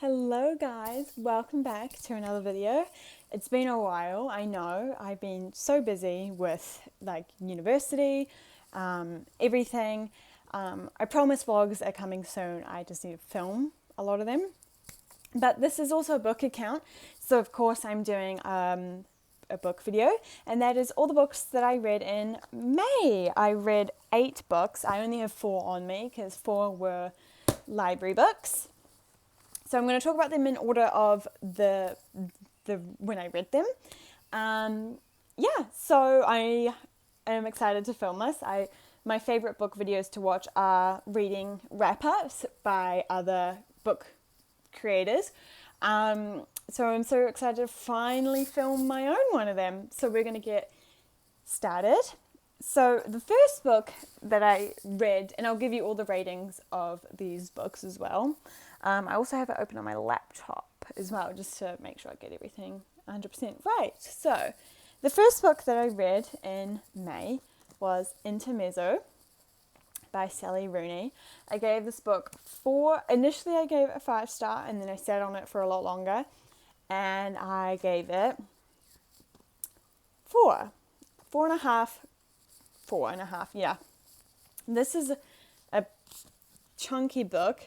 Hello guys, welcome back to another video. It's been a while, I know. I've been so busy with university, everything. I promise vlogs are coming soon. I just need to film a lot of them. But this is also a book account, so of course I'm doing a book video, and that is all the books that I read in May. I read 8 books. I only have 4 on me because 4 were library books. So I'm going to talk about them in order of the when I read them. So I am excited to film this. My favorite book videos to watch are reading wrap-ups by other book creators. So I'm so excited to finally film my own one of them. So we're going to get started. So the first book that I read, and I'll give you all the ratings of these books as well. I also have it open on my laptop as well, just to make sure I get everything 100% right. So the first book that I read in May was Intermezzo by Sally Rooney. I gave this book initially I gave it a 5-star, and then I sat on it for a lot longer, and I gave it 4.5, yeah. This is a chunky book,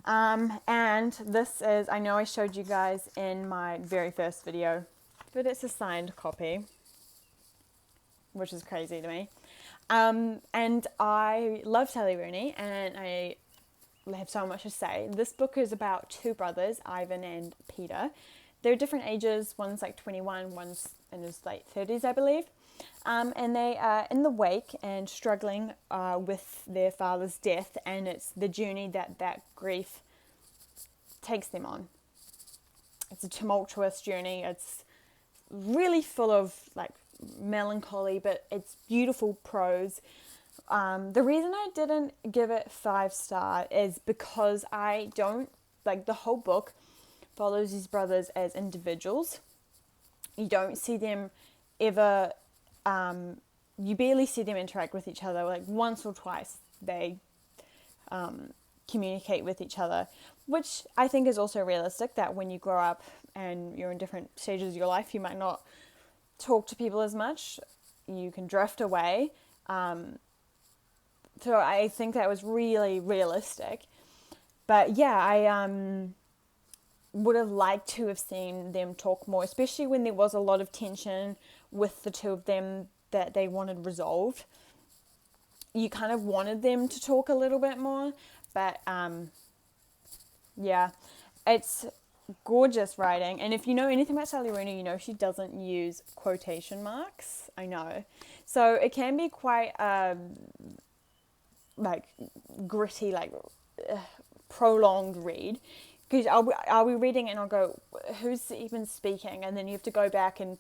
and this is, I know I showed you guys in my very first video, but it's a signed copy, which is crazy to me. And I love Sally Rooney, and I have so much to say. This book is about 2 brothers, Ivan and Peter. They're different ages. One's like 21, one's in his late 30s, I believe. And they are in the wake and struggling with their father's death, and it's the journey that grief takes them on. It's a tumultuous journey. It's really full of melancholy, but it's beautiful prose. The reason I didn't give it 5-star is because I don't the whole book follows these brothers as individuals. You don't see them ever. You barely see them interact with each other. Once or twice they communicate with each other, which I think is also realistic, that when you grow up and you're in different stages of your life, you might not talk to people as much. You can drift away. So I think that was really realistic. But yeah, I would have liked to have seen them talk more, especially when there was a lot of tension with the 2 of them that they wanted resolved. You kind of wanted them to talk a little bit more, but yeah, it's gorgeous writing. And if you know anything about Sally Rooney, you know she doesn't use quotation marks. I know. So it can be quite gritty, prolonged read. Because I'll be reading and I'll go, who's even speaking? And then you have to go back and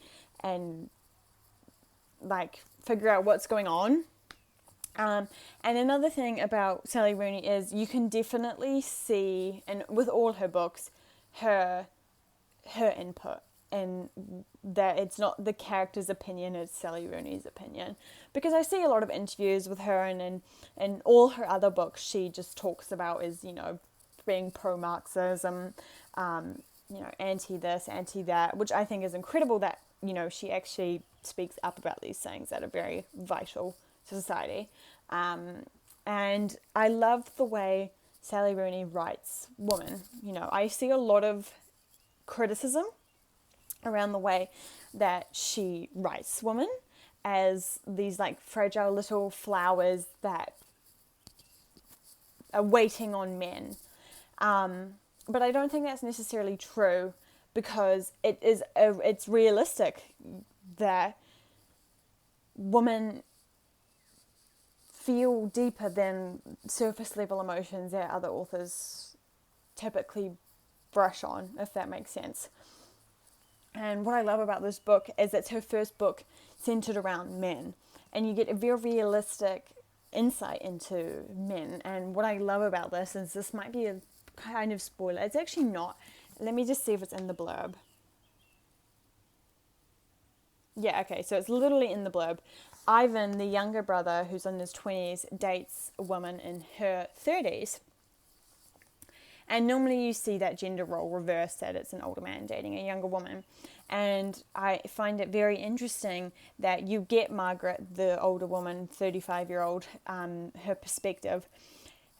figure out what's going on. And another thing about Sally Rooney is you can definitely see, and with all her books, her input, and that it's not the character's opinion, it's Sally Rooney's opinion. Because I see a lot of interviews with her, and all her other books she just talks about is, being pro-Marxism, anti this, anti that, which I think is incredible that, she actually speaks up about these things that are very vital to society. And I love the way Sally Rooney writes women. I see a lot of criticism around the way that she writes women as these fragile little flowers that are waiting on men. But I don't think that's necessarily true, because it's realistic that women feel deeper than surface level emotions that other authors typically brush on, if that makes sense. And what I love about this book is it's her first book centered around men, and you get a very realistic insight into men. And what I love about this might be a kind of spoiler. It's actually not. Let me just see if it's in the blurb. Yeah, okay, so it's literally in the blurb. Ivan, the younger brother, who's in his 20s, dates a woman in her 30s. And normally you see that gender role reversed, that it's an older man dating a younger woman. And I find it very interesting that you get Margaret, the older woman, 35-year-old, her perspective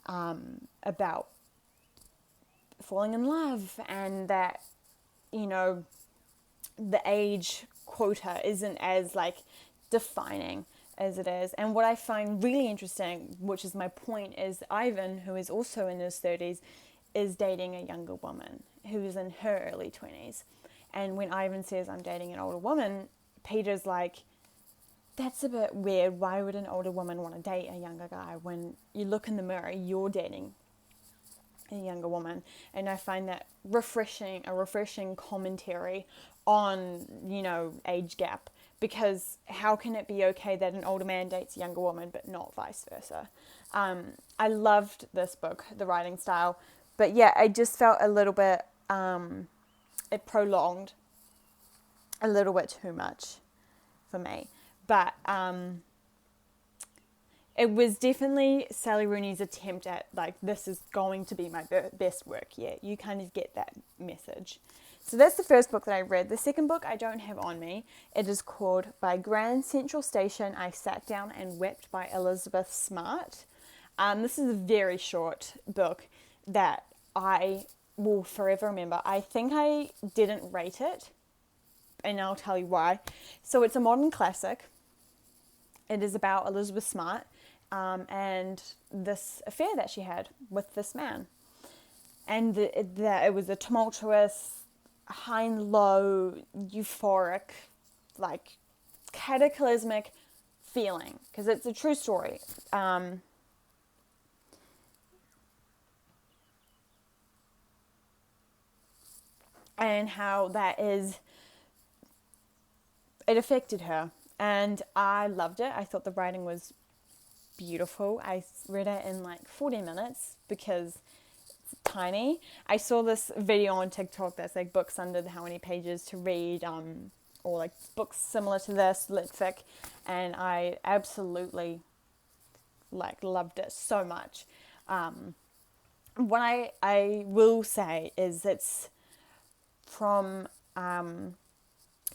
about falling in love, and that, you know, the age quota isn't as like defining as it is. And what I find really interesting, which is my point, is Ivan, who is also in his 30s, is dating a younger woman who is in her early 20s. And when Ivan says, I'm dating an older woman, Peter's like, that's a bit weird. Why would an older woman want to date a younger guy? When you look in the mirror, you're dating a younger woman. And I find that a refreshing commentary on, you know, age gap. Because how can it be okay that an older man dates a younger woman, but not vice versa? I loved this book, the writing style. But yeah, I just felt a little bit, it prolonged a little bit too much for me. But it was definitely Sally Rooney's attempt at, like, this is going to be my best work yet. You kind of get that message. So that's the first book that I read. The second book I don't have on me. It is called By Grand Central Station, I Sat Down and Wept by Elizabeth Smart. This is a very short book that I will forever remember. I think I didn't rate it, and I'll tell you why. So it's a modern classic. It is about Elizabeth Smart and this affair that she had with this man. And it was a tumultuous, high and low, euphoric, like cataclysmic feeling, because it's a true story. And how it affected her. And I loved it. I thought the writing was beautiful. I read it in like 40 minutes because it's tiny. I saw this video on TikTok that's like books under how many pages to read, or like books similar to this, Litfic, and I absolutely like loved it so much. What I will say is it's from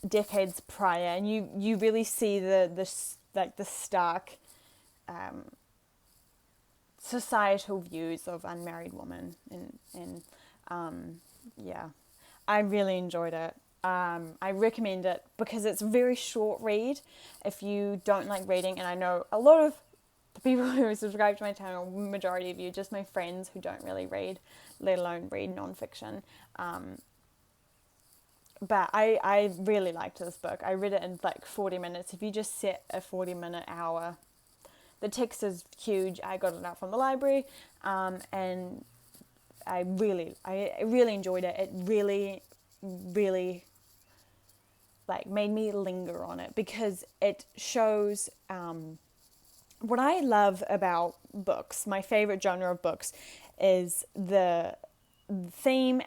decades prior, and you really see the stark societal views of unmarried women, and yeah, I really enjoyed it. I recommend it because it's a very short read if you don't like reading, and I know a lot of the people who subscribe to my channel, majority of you, just my friends who don't really read, let alone read nonfiction. But I really liked this book. I read it in like 40 minutes. If you just set a 40-minute hour, the text is huge. I got it out from the library, and I really enjoyed it. It really, really like made me linger on it because it shows what I love about books. My favorite genre of books is the theme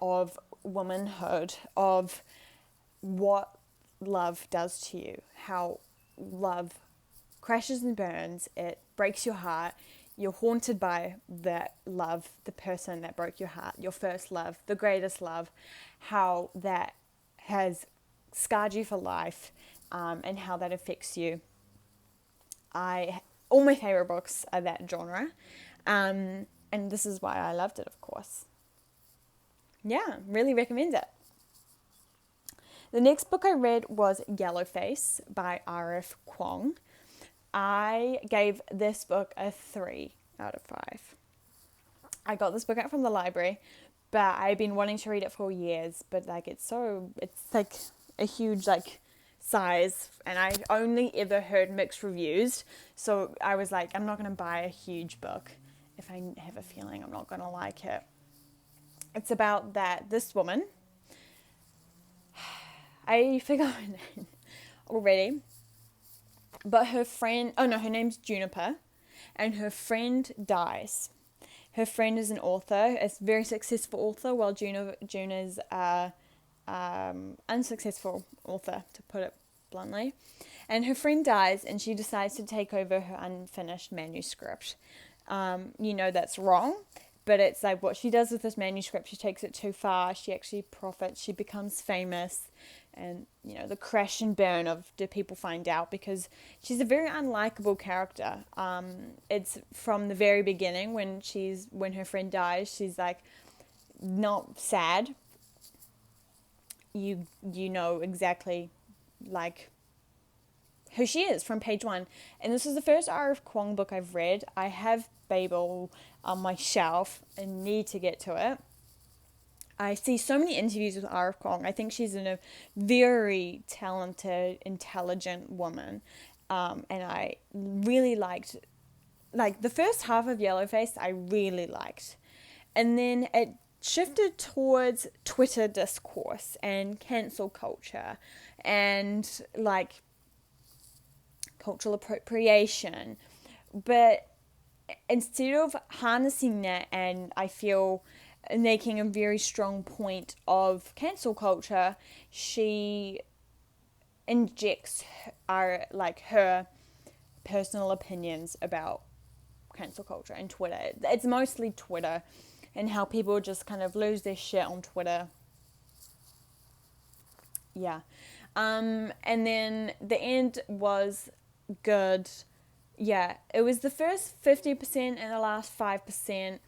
of womanhood, of what love does to you, how love crashes and burns, it breaks your heart, you're haunted by that love, the person that broke your heart, your first love, the greatest love, how that has scarred you for life, and how that affects you. All my favorite books are that genre, and this is why I loved it, of course. Yeah, really recommend it. The next book I read was Yellowface by R.F. Kuang. I gave this book a 3 out of 5. I got this book out from the library, but I've been wanting to read it for years, but like it's like a huge like size, and I only ever heard mixed reviews, so I was like, I'm not going to buy a huge book if I have a feeling I'm not going to like it. It's about this woman, I forgot her name already, but her name's Juniper, and her friend dies. Her friend is an author, a very successful author, while Juna's unsuccessful author, to put it bluntly. And her friend dies, and she decides to take over her unfinished manuscript. That's wrong, but it's like what she does with this manuscript, she takes it too far, she actually profits, she becomes famous, and the crash and burn of do people find out, because she's a very unlikable character. It's from the very beginning when her friend dies, she's like not sad. You know exactly like who she is from page 1. And this is the first R.F. Kuang book I've read. I have Babel on my shelf and need to get to it. I see so many interviews with R.F. Kuang. I think she's a very talented, intelligent woman. And I really liked, the first half of Yellowface, I really liked. And then it shifted towards Twitter discourse and cancel culture and cultural appropriation. But instead of harnessing that, and I feel making a very strong point of cancel culture, she injects her personal opinions about cancel culture and Twitter. It's mostly Twitter and how people just kind of lose their shit on Twitter. Yeah. And then the end was good. Yeah, it was the first 50% and the last 5%,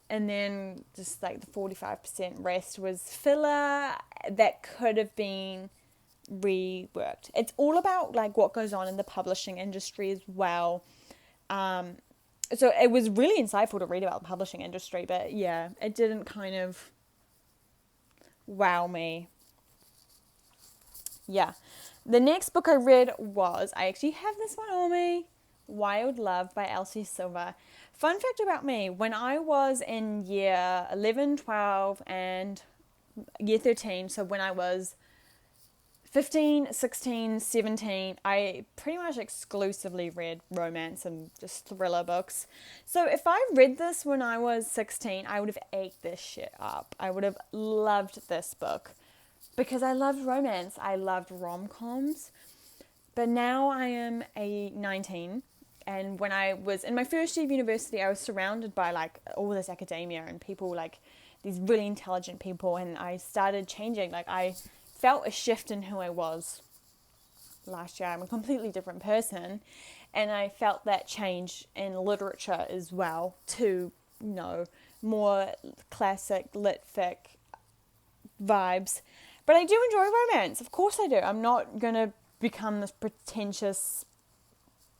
and then just the 45% rest was filler that could have been reworked. It's all about what goes on in the publishing industry as well. So it was really insightful to read about the publishing industry, but yeah, it didn't kind of wow me. Yeah. The next book I read was, I actually have this one on me, Wild Love by Elsie Silver. Fun fact about me, when I was in year 11, 12, and year 13, so when I was 15, 16, 17, I pretty much exclusively read romance and just thriller books. So if I read this when I was 16, I would have ate this shit up. I would have loved this book. Because I loved romance, I loved rom-coms, but now I am 19, and when I was in my first year of university, I was surrounded by all this academia and people these really intelligent people, and I started changing. I felt a shift in who I was last year. I'm a completely different person, and I felt that change in literature as well to more classic lit fic vibes. But I do enjoy romance. Of course I do. I'm not going to become this pretentious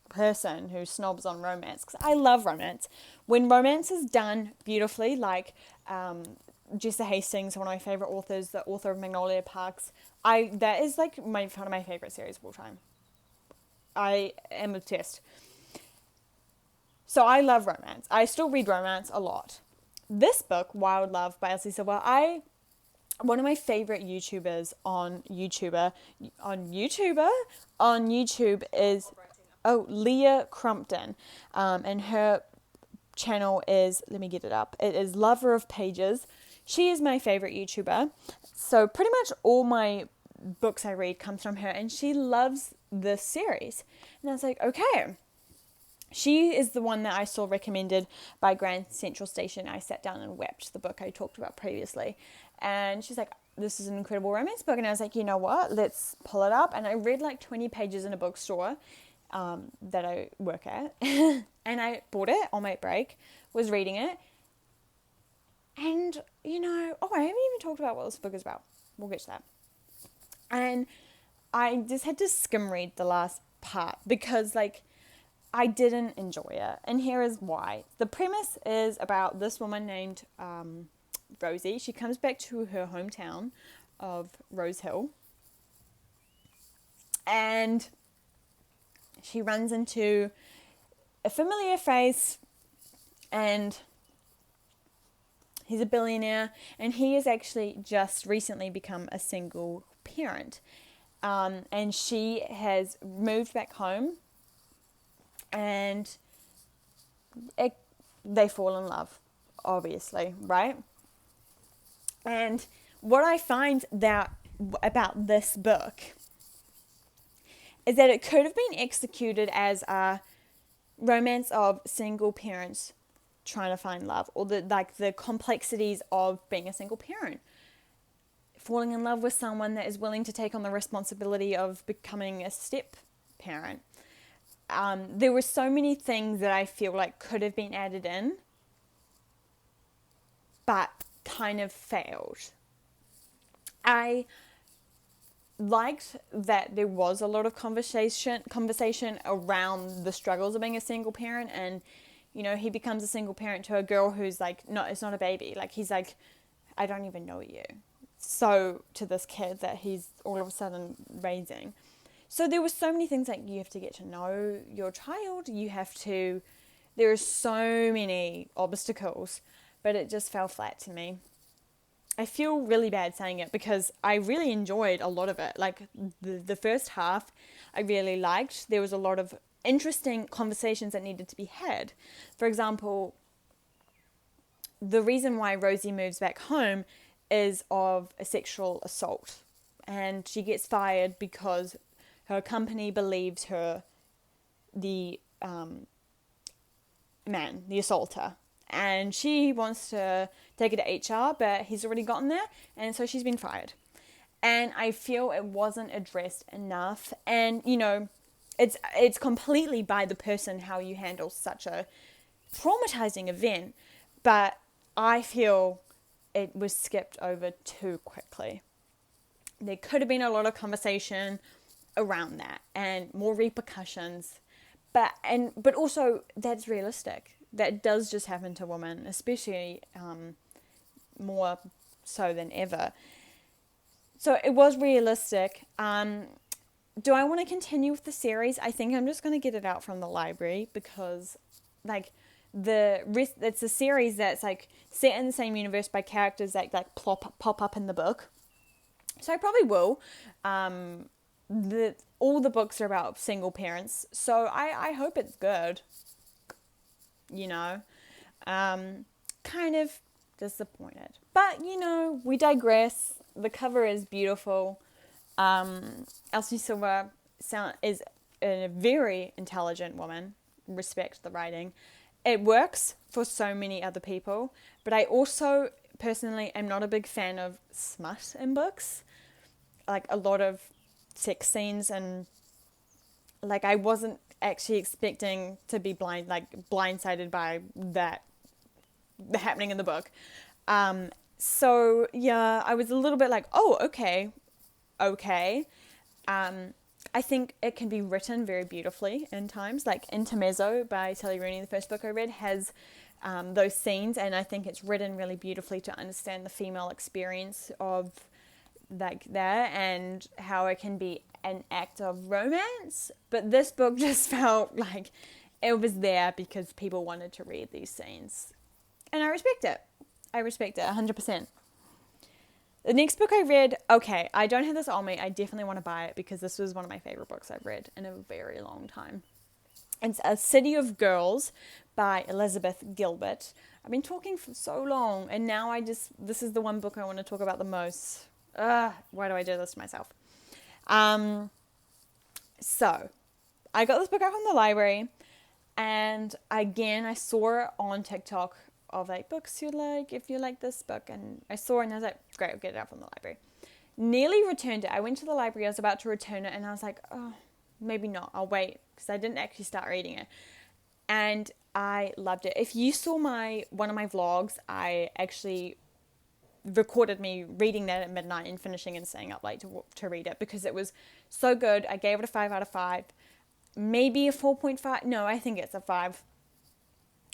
person who snobs on romance, because I love romance. When romance is done beautifully, Jessa Hastings, one of my favorite authors, the author of Magnolia Parks, that is one of my favorite series of all time. I am obsessed. So I love romance. I still read romance a lot. This book, Wild Love by Elsie Silver, one of my favorite YouTubers on YouTube is Leah Crumpton, and her channel is, let me get it up, it is Lover of Pages. She is my favorite YouTuber, so pretty much all my books I read comes from her, and she loves this series. And I was like, okay. She is the one that I saw recommended by Grand Central Station. I sat down and wept, the book I talked about previously. And she's like, this is an incredible romance book. And I was like, you know what? Let's pull it up. And I read 20 pages in a bookstore that I work at. And I bought it on my break, was reading it. And, I haven't even talked about what this book is about. We'll get to that. And I just had to skim read the last part because, I didn't enjoy it. And here is why. The premise is about this woman named Rosie. She comes back to her hometown of Rose Hill. And she runs into a familiar face, and he's a billionaire, and he has actually just recently become a single parent. And she has moved back home, and they fall in love, obviously, right? And what I find about this book is that it could have been executed as a romance of single parents trying to find love, or the complexities of being a single parent, falling in love with someone that is willing to take on the responsibility of becoming a step parent. There were so many things that I feel like could have been added in, but kind of failed. I liked that there was a lot of conversation around the struggles of being a single parent, and he becomes a single parent to a girl who's like, no, it's not a baby, like he's like, I don't even know you, so to this kid that he's all of a sudden raising. So there were so many things, like you have to get to know your child, there are so many obstacles, but it just fell flat to me. I feel really bad saying it because I really enjoyed a lot of it. Like the first half I really liked. There was a lot of interesting conversations that needed to be had. For example, the reason why Rosie moves back home is of a sexual assault, and she gets fired because her company believes her the man, the assaulter. And she wants to take it to HR, but he's already gotten there, and so she's been fired. And I feel it wasn't addressed enough. And, it's completely by the person how you handle such a traumatizing event, but I feel it was skipped over too quickly. There could have been a lot of conversation around that and more repercussions, but also that's realistic. That does just happen to women, especially more so than ever. So it was realistic. Do I want to continue with the series? I think I'm just going to get it out from the library because, like, it's a series that's like set in the same universe by characters that like pop up in the book. So I probably will. All the books are about single parents, so I hope it's good. Kind of disappointed. But, we digress. The cover is beautiful. Elsie Silver is a very intelligent woman. Respect the writing. It works for so many other people, but I also personally am not a big fan of smut in books. Like a lot of sex scenes, and like I wasn't actually expecting to be blindsided by that happening in the book. So yeah, I was a little bit like, oh, okay. I think it can be written very beautifully in times. Like Intermezzo by Sally Rooney, the first book I read, has those scenes, and I think it's written really beautifully to understand the female experience of like that and how it can be an act of romance. But this book just felt like it was there because people wanted to read these scenes, and I respect it 100%. The next book I read, okay, I don't have this on me, I definitely want to buy it because this was one of my favorite books I've read in a very long time. It's A City of Girls by Elizabeth Gilbert. I've been talking for so long, and now this is the one book I want to talk about the most. Why do I do this to myself? So, I got this book out from the library, and again, I saw it on TikTok of like books you like, if you like this book, and I saw it and I was like, great, I'll get it out from the library. Nearly returned it. I went to the library, I was about to return it, and I was like, oh, maybe not, I'll wait, because I didn't actually start reading it. And I loved it. If you saw one of my vlogs, I actually recorded me reading that at midnight and finishing and staying up late to read it because it was so good. I gave it a 5 out of 5. Maybe a 4.5. No, I think it's a 5.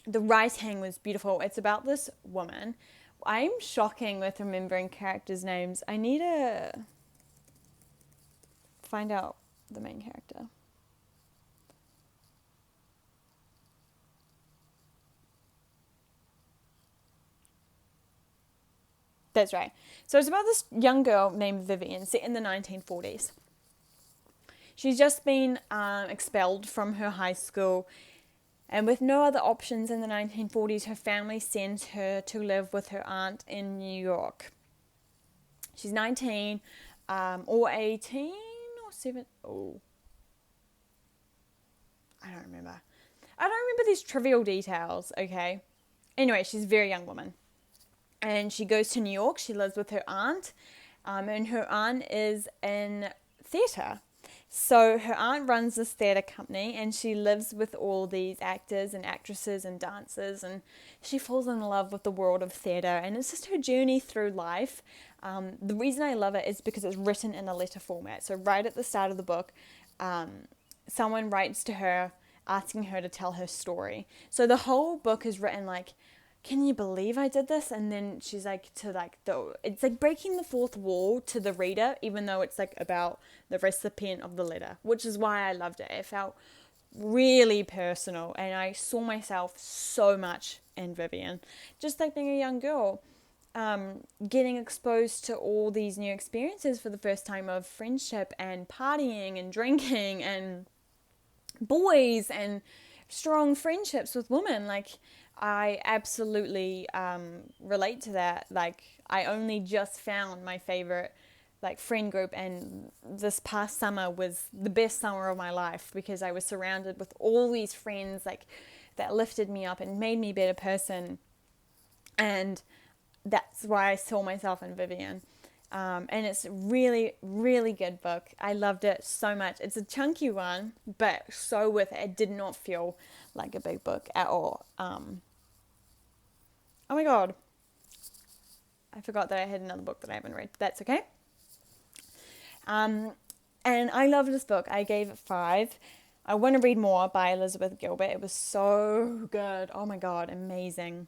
The writing was beautiful. It's about this woman. I'm shocking with remembering characters' names. I need to find out the main character. That's right. So it's about this young girl named Vivian, set in the 1940s. She's just been expelled from her high school, and with no other options in the 1940s, her family sends her to live with her aunt in New York. She's 19, or 18, or 7. Oh, I don't remember. I don't remember these trivial details, okay? Anyway, she's a very young woman. And she goes to New York. She lives with her aunt. And her aunt is in theatre. So her aunt runs this theatre company, and she lives with all these actors and actresses and dancers, and she falls in love with the world of theatre, and it's just her journey through life. The reason I love it is because it's written in a letter format. So right at the start of the book, someone writes to her asking her to tell her story. So the whole book is written like, can you believe I did this? And then she's like, it's like breaking the fourth wall to the reader, even though it's like about the recipient of the letter, which is why I loved it. It felt really personal, and I saw myself so much in Vivian, just like being a young girl, getting exposed to all these new experiences for the first time of friendship and partying and drinking and boys and strong friendships with women. Like, I absolutely relate to that. Like, I only just found my favorite like friend group, and this past summer was the best summer of my life because I was surrounded with all these friends like that lifted me up and made me a better person. And that's why I saw myself in Vivian. And it's a really, really good book. I loved it so much. It's a chunky one, but so worth it. It did not feel like a big book at all. Oh my god. I forgot that I had another book that I haven't read. That's okay. And I loved this book. I gave it 5. I Want to Read More by Elizabeth Gilbert. It was so good. Oh my god, amazing.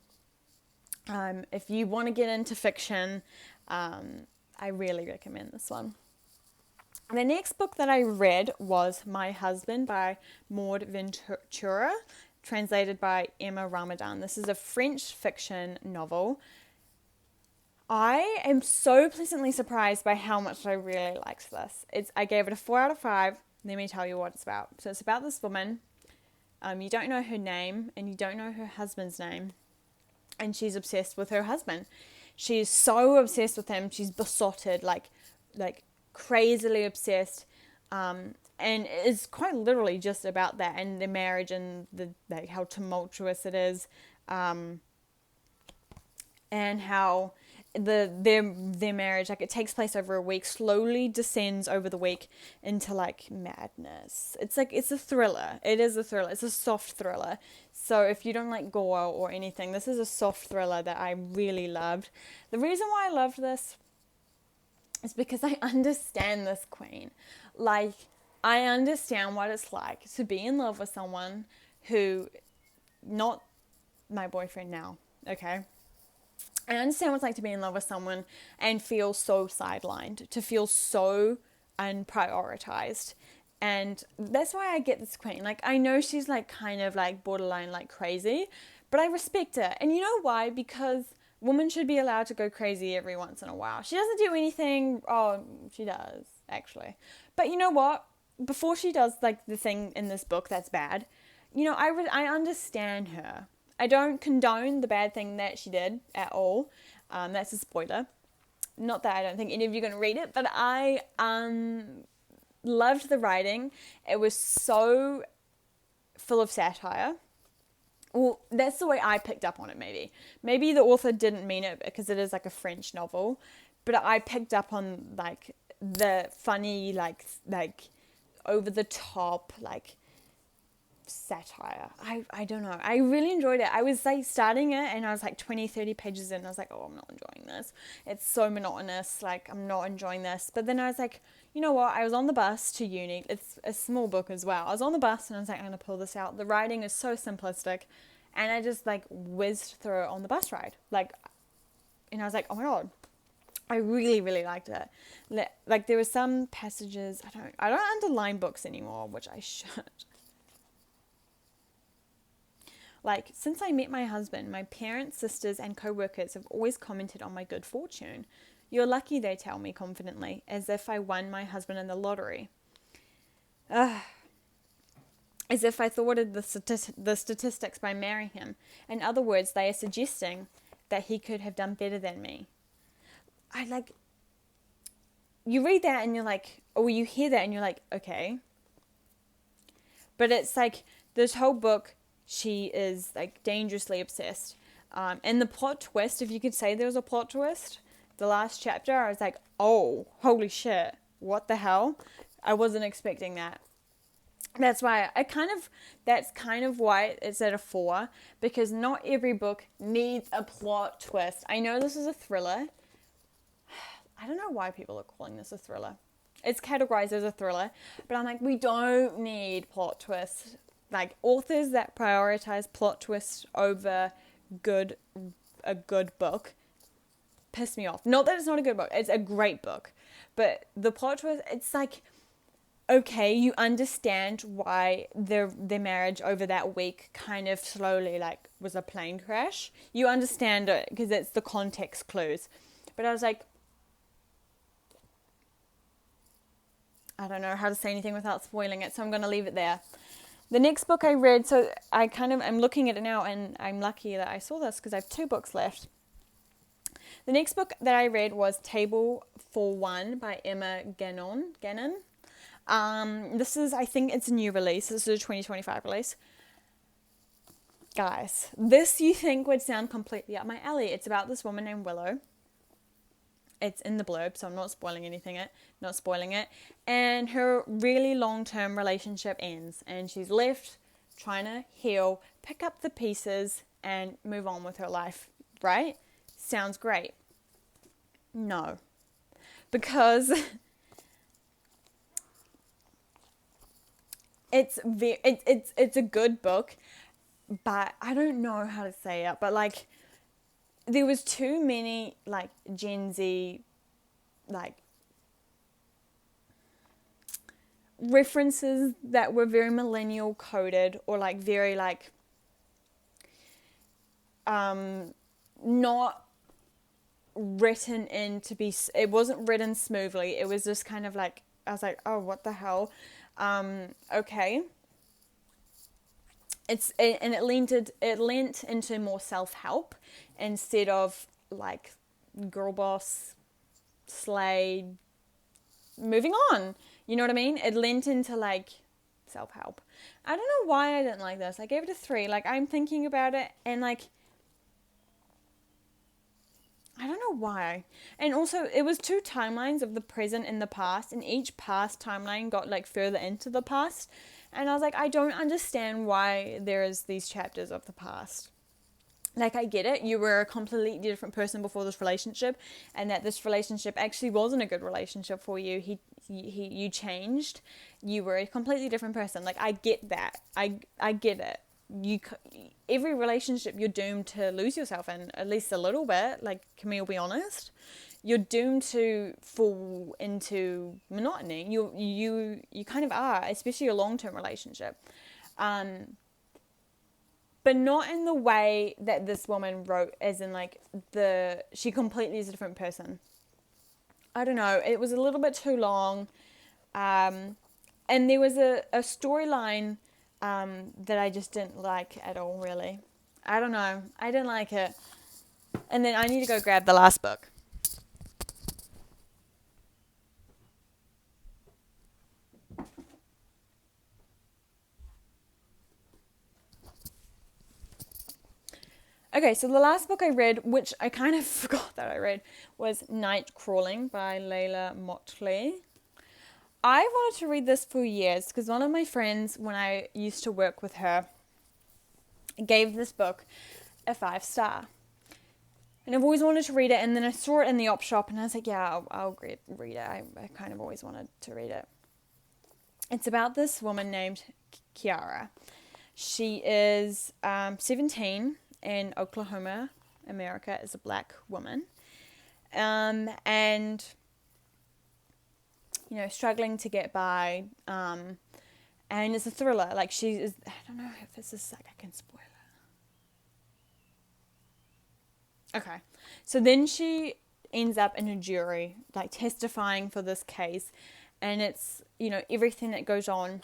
If you want to get into fiction, I really recommend this one. The next book that I read was My Husband by Maud Ventura, translated by Emma Ramadan. This is a French fiction novel. I am so pleasantly surprised by how much I really liked this. I gave it a 4 out of 5. Let me tell you what it's about. So it's about this woman. You don't know her name, and you don't know her husband's name. And she's obsessed with her husband. She's so obsessed with him. She's besotted, like crazily obsessed. And it's quite literally just about that, and the marriage, and how tumultuous it is, and how their marriage, like, it takes place over a week, slowly descends over the week into like madness. It's a thriller. It is a thriller. It's a soft thriller. So if you don't like gore or anything, this is a soft thriller that I really loved. The reason why I loved this is because I understand this queen. Like, I understand what it's like to be in love with someone who, not my boyfriend now, okay? I understand what it's like to be in love with someone and feel so sidelined, to feel so unprioritized. And that's why I get this queen. Like, I know she's like kind of like borderline like crazy, but I respect her. And you know why? Because women should be allowed to go crazy every once in a while. She doesn't do anything. Oh, she does, actually. But you know what? Before she does like the thing in this book that's bad, you know, I understand her. I don't condone the bad thing that she did at all. That's a spoiler. Not that I don't think any of you are going to read it, but I loved the writing. It was so full of satire. Well, that's the way I picked up on it, maybe. Maybe the author didn't mean it because it is like a French novel, but I picked up on like the funny, like over the top, like satire. I don't know. I really enjoyed it. I was like starting it and I was like 20-30 pages in and I was like, oh, I'm not enjoying this. It's so monotonous. Like, I'm not enjoying this. But then I was like, you know what? I was on the bus to uni. It's a small book as well. I was on the bus and I was like, I'm going to pull this out. The writing is so simplistic. And I just like whizzed through it on the bus ride. Like, and I was like, oh my God. I really, really liked it. Like, there were some passages, I don't underline books anymore, which I should. Like, since I met my husband, my parents, sisters, and co-workers have always commented on my good fortune. You're lucky, they tell me confidently, as if I won my husband in the lottery. As if I thwarted the statistics by marrying him. In other words, they are suggesting that he could have done better than me. You read that and you're like, or you hear that and you're like, okay. But it's like, this whole book, she is like dangerously obsessed. And the plot twist, if you could say there was a plot twist, the last chapter, I was like, oh, holy shit, what the hell? I wasn't expecting that. That's kind of why it's at a 4, because not every book needs a plot twist. I know this is a thriller. I don't know why people are calling this a thriller. It's categorized as a thriller, but I'm like, we don't need plot twists. Like, authors that prioritize plot twists over a good book piss me off. Not that it's not a good book, it's a great book, but the plot twist, it's like, okay, you understand why their marriage over that week kind of slowly like was a plane crash. You understand it because it's the context clues. But I was like, I don't know how to say anything without spoiling it, so I'm going to leave it there. The next book I read, so I'm looking at it now, and I'm lucky that I saw this because I have 2 books left. The next book that I read was Table for One by Emma Gannon. This is, I think it's a new release. This is a 2025 release. Guys, this you think would sound completely up my alley. It's about this woman named Willow. It's in the blurb, so I'm not spoiling it. And her really long-term relationship ends, and she's left trying to heal, pick up the pieces, and move on with her life, right? Sounds great. No. Because it's a good book, but I don't know how to say it, but like, there was too many like Gen Z like references that were very millennial coded, or like very like not written in to be, it wasn't written smoothly. It was just kind of like, I was like, oh, what the hell? Okay. It lent into more self-help instead of like girl boss, slay, moving on. You know what I mean? It lent into like self-help. I don't know why I didn't like this. I gave it a 3. Like, I'm thinking about it, and like, I don't know why. And also, it was 2 timelines of the present and the past, and each past timeline got like further into the past. And I was like, I don't understand why there is these chapters of the past. Like, I get it. You were a completely different person before this relationship, and that this relationship actually wasn't a good relationship for you. You changed. You were a completely different person. Like, I get that. I get it. Every relationship you're doomed to lose yourself in, at least a little bit. Like, can we all be honest? You're doomed to fall into monotony. You kind of are, especially a long-term relationship. But not in the way that this woman wrote, as in like she completely is a different person. I don't know. It was a little bit too long. And there was a storyline that I just didn't like at all, really. I don't know. I didn't like it. And then I need to go grab the last book. Okay, so the last book I read, which I kind of forgot that I read, was Night Crawling by Layla Motley. I wanted to read this for years because one of my friends, when I used to work with her, gave this book a 5-star. And I've always wanted to read it, and then I saw it in the op shop, and I was like, yeah, I'll read it. I kind of always wanted to read it. It's about this woman named Kiara. She is 17 in Oklahoma, America, as a black woman. And, you know, struggling to get by. And it's a thriller. Like, she is, I don't know if this is like, I can spoil it. Okay. So then she ends up in a jury, like testifying for this case. And it's, you know, everything that goes on.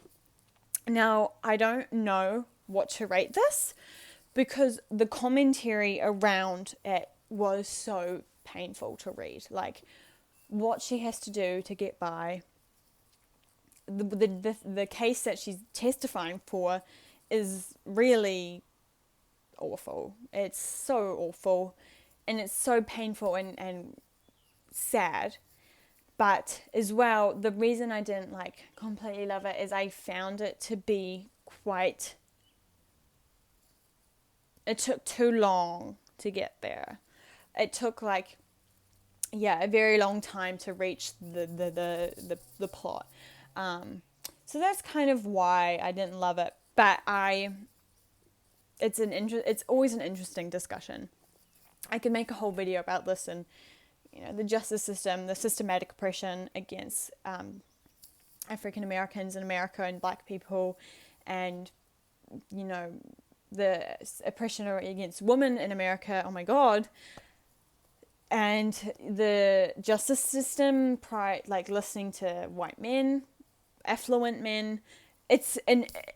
Now, I don't know what to rate this, because the commentary around it was so painful to read. Like, what she has to do to get by. The case that she's testifying for is really awful. It's so awful, and it's so painful and sad. But as well, the reason I didn't like completely love it is I found it to be quite, it took too long to get there. It took like, yeah, a very long time to reach the plot. So that's kind of why I didn't love it. But it's always an interesting discussion. I could make a whole video about this, and the justice system, the systematic oppression against African Americans in America and Black people, and the oppression against women in America. Oh my God. And the justice system, like listening to white men, affluent men, it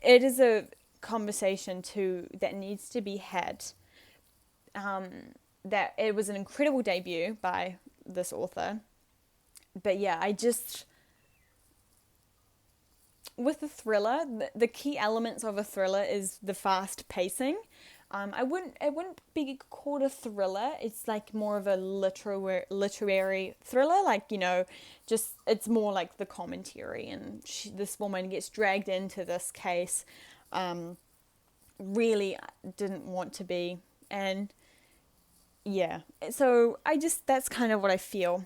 is a conversation that needs to be had. That it was an incredible debut by this author, but yeah, with a thriller, the key elements of a thriller is the fast pacing. It wouldn't be called a thriller. It's like more of a literary thriller. Like, it's more like the commentary, and this woman gets dragged into this case, really didn't want to be, and yeah. So that's kind of what I feel.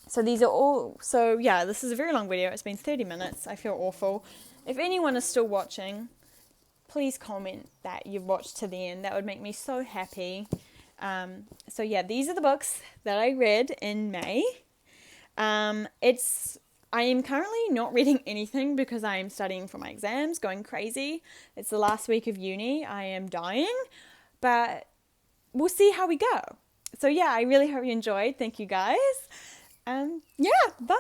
So this is a very long video. It's been 30 minutes. I feel awful. If anyone is still watching, please comment that you've watched to the end. That would make me so happy. So yeah, these are the books that I read in May. I am currently not reading anything because I am studying for my exams, going crazy. It's the last week of uni. I am dying, but we'll see how we go. So yeah, I really hope you enjoyed. Thank you guys. Yeah, bye.